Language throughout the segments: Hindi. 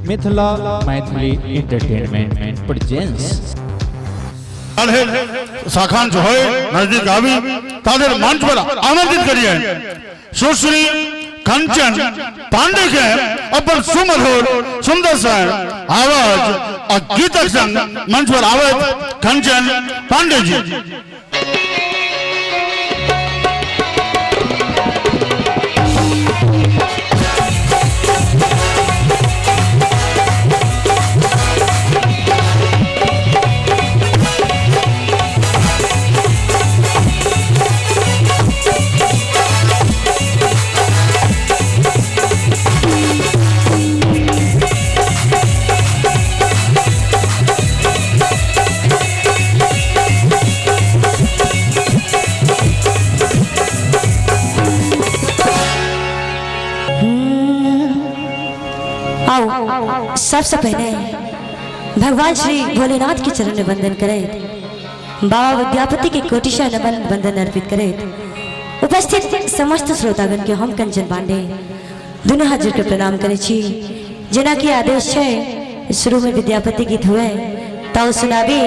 मिथिला मैथिली एंटरटेनमेंट प्रेजेंस शाखांश होय नजदीक आवी तादेर मंच पर आमंत्रित करिए सुश्री कंचन पांडे के अपन सुमधुर सुंदर सा आवाज और गीतक संग मंच पर आवे कंचन पांडे जी। सबसे पहले भगवान श्री भोलेनाथ के चरण में वंदन करें, बाबा विद्यापति के कोटिशा नमन वंदन अर्पित करें। उपस्थित समस्त श्रोतागण के हम कंचन पांडे दोनों हाथ जोड़ के प्रणाम करे छी। जना की आदेश है शुरू में विद्यापति गीत हुए ताऊ सुनाबी।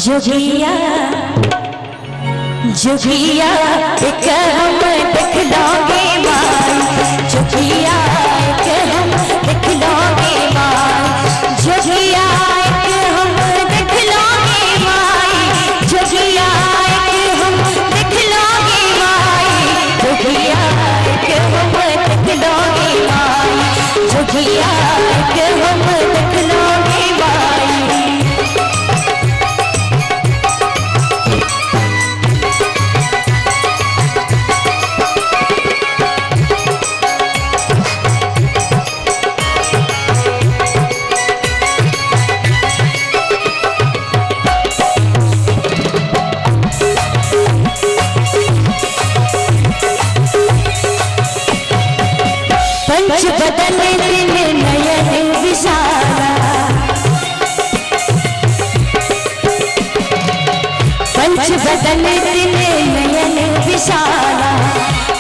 जोगिया जोगिया एक हम देख लोगे माई, जोगिया एक हम देख लोगे माई, जोगिया एक हम देख लोगे माई, जोगिया एक हम देख लोगे माई, जोगिया एक हम देख लोगे माई, जोगिया एक हम देख लोगे माई। पंच बदन दिन नयन विशाला, पंच बदन दिन नयन विशाला,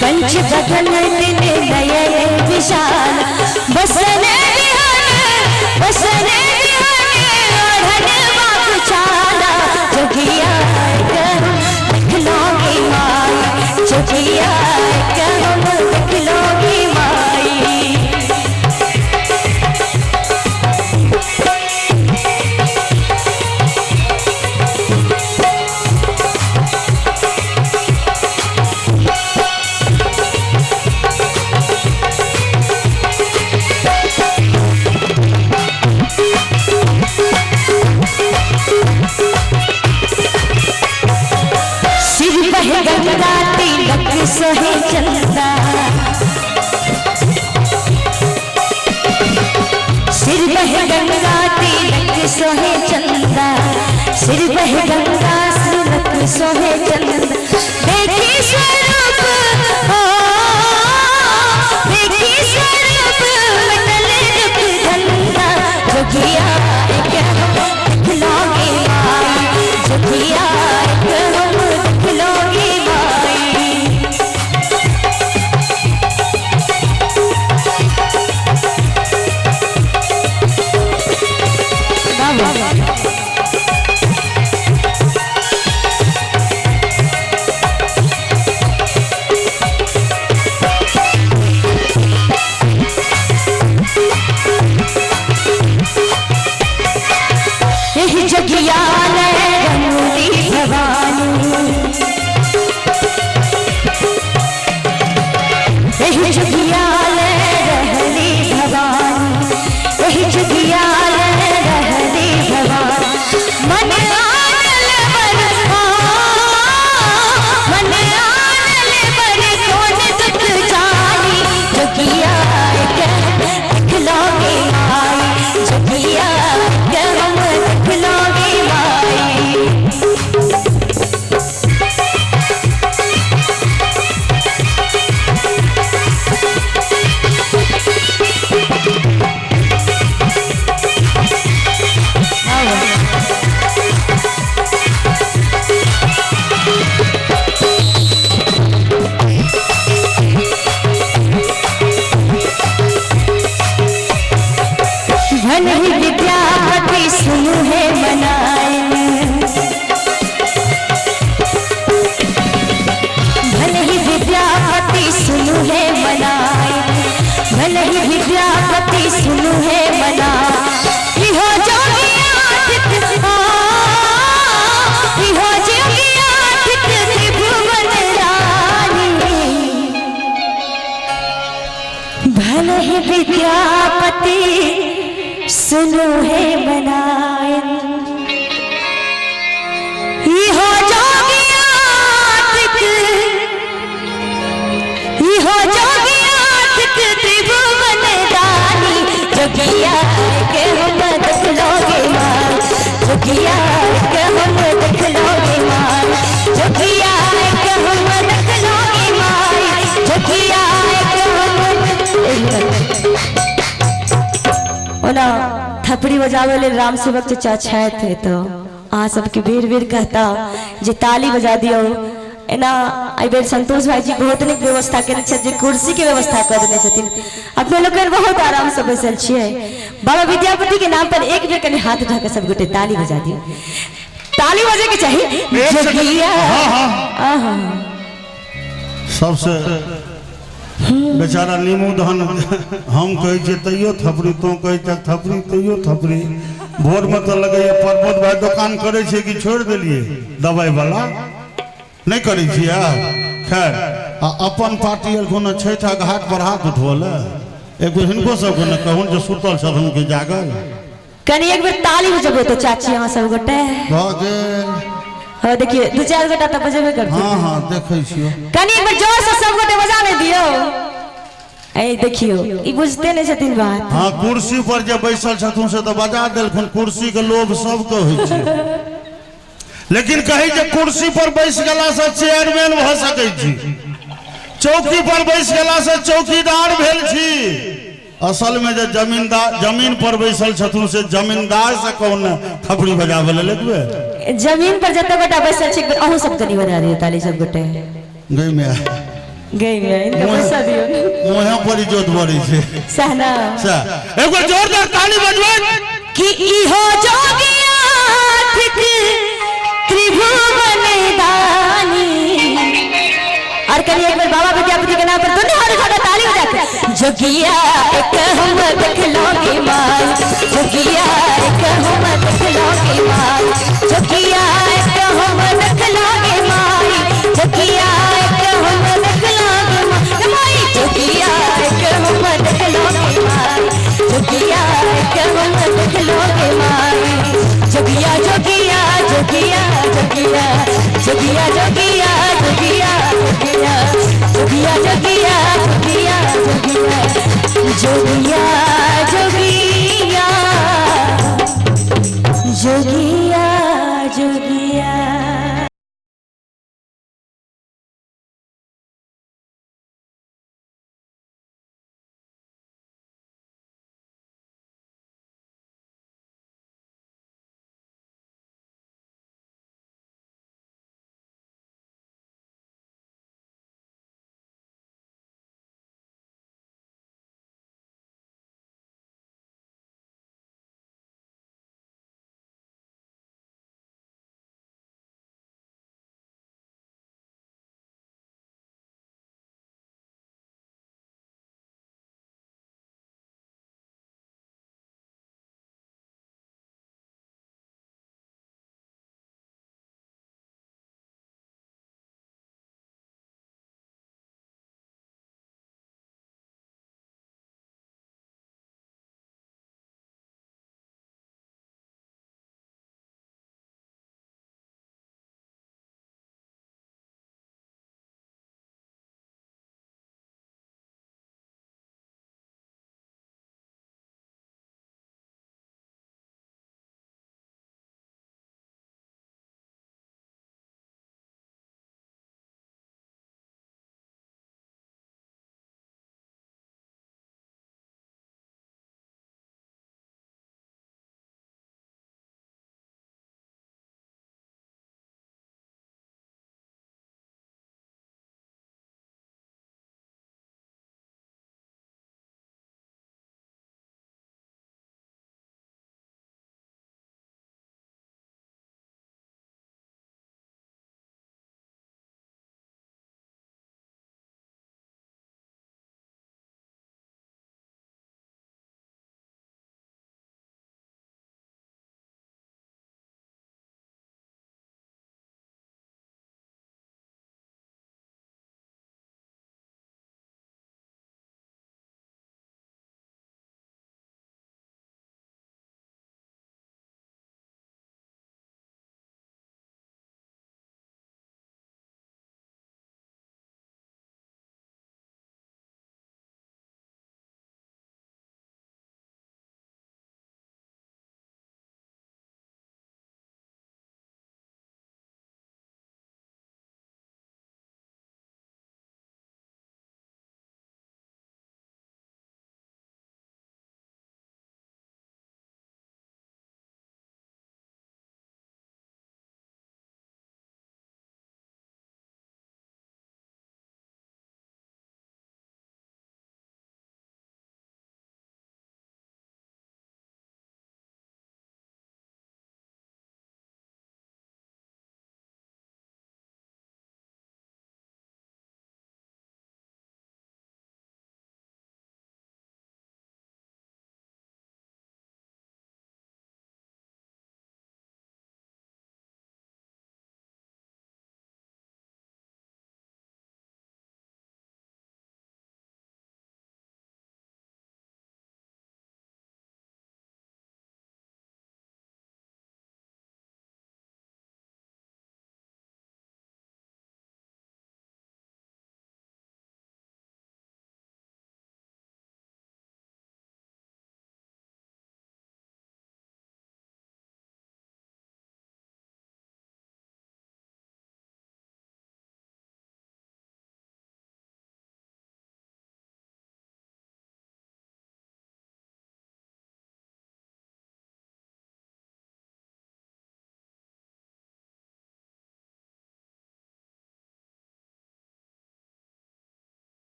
पंच बदन दिन नयन विशाला, बसने बसने चाला, जोगिया देख लोगे माई, जोगिया देख लोगे माई। गंगा तिलक सोहे चंदा, सिर बह गंगा तिलक सोहे चंदा, सिर बह गंगा तिलक सोहे चंदा, देखी स्वरूप हो देखी स्वरूप मंडल रूप धंधा, जोगिया एक हम देख लोगे माई, जोगिया एक हम देख लोगे। जोगिया रंगूली भवानी, जोगिया रहली भवानी, जोगिया रहली भवानी, मन आनल मन आनल कौन दुख जानी, जोगिया भले ही विद्यापति सुनु है मना इहो जोगिया थिक इहो जोगिया थिक त्रिभुवन रानी भले ही विद्यापति सुनु है मनायन इहो जोगिया थिक इहो जोगिया थिक त्रिभुवन रानी जोगिया के हम देख लोगे मां जोगिया के हम देख लोगे मां जोगिया के हम देख लोगे मां जोगिया के हम ओना थपड़ी बजावे ले राम सेवक चचा छाए थे तो आ सबके बेर बेर कहता जे ताली बजा दियो एना आई बेर संतोष भाई जी बहुत निक व्यवस्था केने छै जे कुर्सी के व्यवस्था कर देने छथिन अपने लोग बहुत आराम से बैसल छिए बाबा विद्यापति के नाम पर एक बेर कने हाथ उठा के सब गोटे ताली बजा दियो ताली बजे के चाहिए जोगिया आहा सबसे बेचारा नीमू दहन हम कहे छे तैयो थपड़ी तो कहे तक थपड़ी तैयो थपड़ी भोर में तो लगे प्रमोद भाई दुकान करे छे कि छोड़ देलिए दवाई वाला नहीं करे छिया खैर अपन पार्टी एलखुन छठा घाट पर हाथ उठवल एक बेर हिनको सब को न कहूं जे सुतल छथुन के जागल कनी एक बेर ताली बजबो तो चाची अहाँ सब गोटे भ गेल हां देखिए दो चार गोटा तो बजेबे करते हां हां देखै छियो कनी एक बेर जोर से सब गोटे बजाने दियो ए देखियो ई बुझते नहीं छथिन बात हां कुर्सी पर जे बैसल छथुन से तो बजा देलखुन कुर्सी के लोभ सब के होय छै लेकिन कहे जे कुर्सी पर बैस गेला से चेयरमैन भ सकै छी चौकी पर बैस गेला से चौकीदार भेल छी असल में जे जमींदार जमीन पर बैसल छथुन से जमींदार से कौन थपड़ी बजावे ले लेबे जमीन पर जते गोटा बैसल छी अहू सब कनी बजा दियो ताली सब गोटे गई में इनका पैसा दियो मोहे पर इज्जत बड़ी छे सहना सा एक बार जोरदार ताली बजबै कि इहो जोगिया थिक त्रिभुवन दानी और करिए एक बार बाबा विद्यापति के नाम पर दोनों हाथ उठा ताली बजा जोगिया एक हम देख लोगे मां